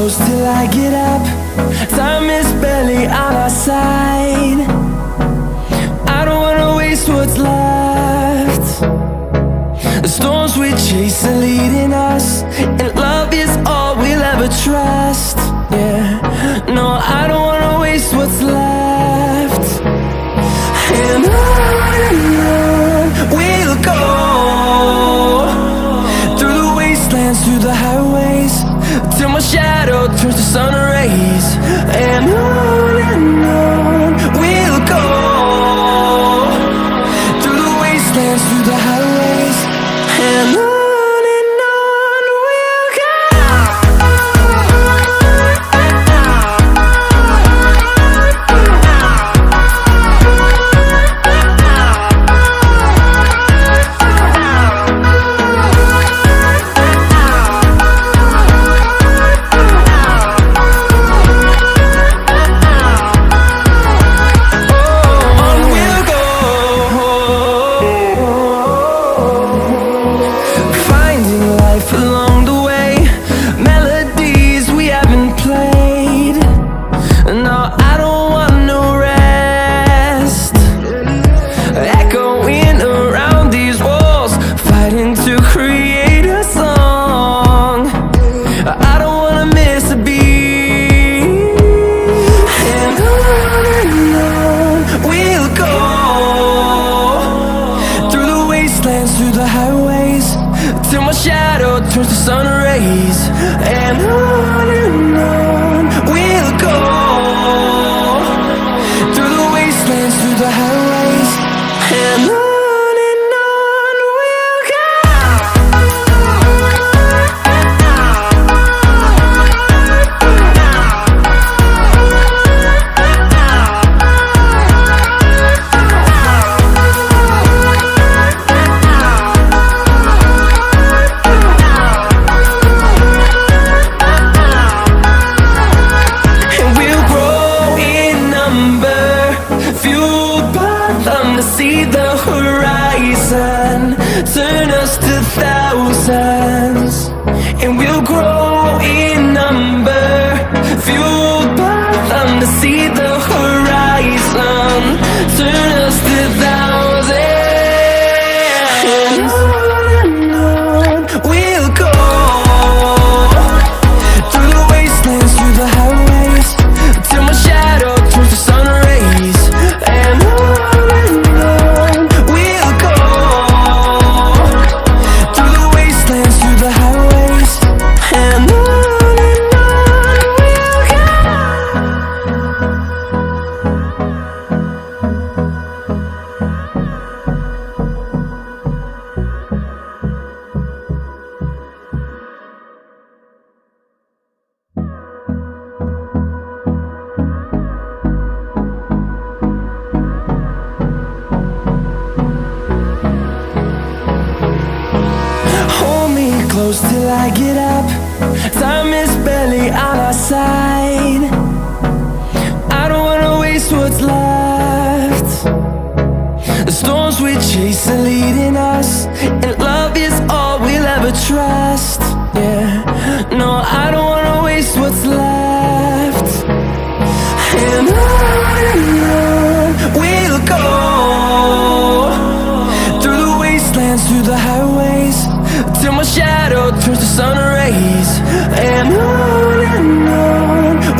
close till I get up. Time is barely on our side. I don't wanna waste what's left. The storms we chase are leading us, and love is all we'll ever trust. Yeah, no, I don't wanna waste what's left. And on we'll go, through the wastelands, through the highways, till my shadow turns to sun rays. And on we'll go, through the wastelands, through the highways, and on we'll go. Through the highways, till my shadow turns to sun rays. And on we'll go, through the wastelands, through the highways, and on we'll go. See the horizon, turn us to thousands, and we'll grow in number, fueled by them. To see the horizon, turn us to thousands, and on we'll go, through the wastelands, through the highways, till my shadow turns to sun rays. And close till I get up. Time is barely on our side. I don't wanna waste what's left. The storms we chase are leading us, and love is all we'll ever trust. Yeah, no, I don't wanna waste what's left. And on we'll go, through the wastelands, through the highways, till my shadow turns to sun rays. And on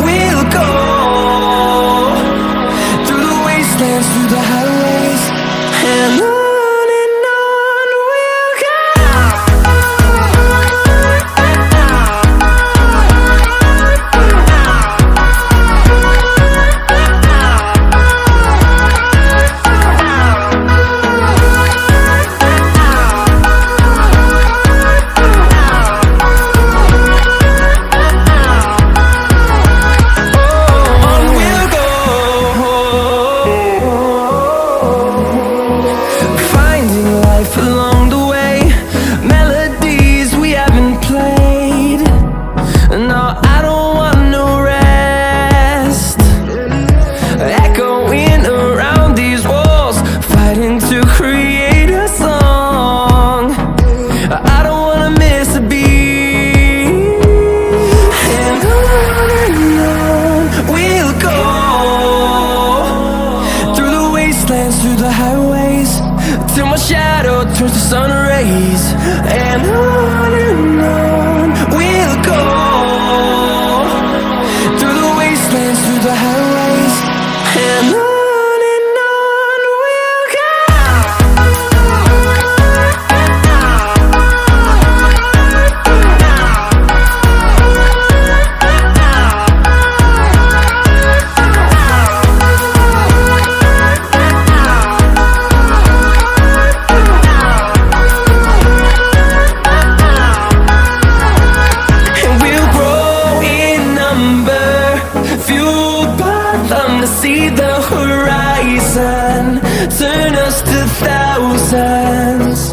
we'll go, through the wastelands, through the highways, and on. We'll go. shadow turns to sun rays, and on we'll go, through the wastelands, through the highways, and on we'll go. To see the horizon, turn us to thousands.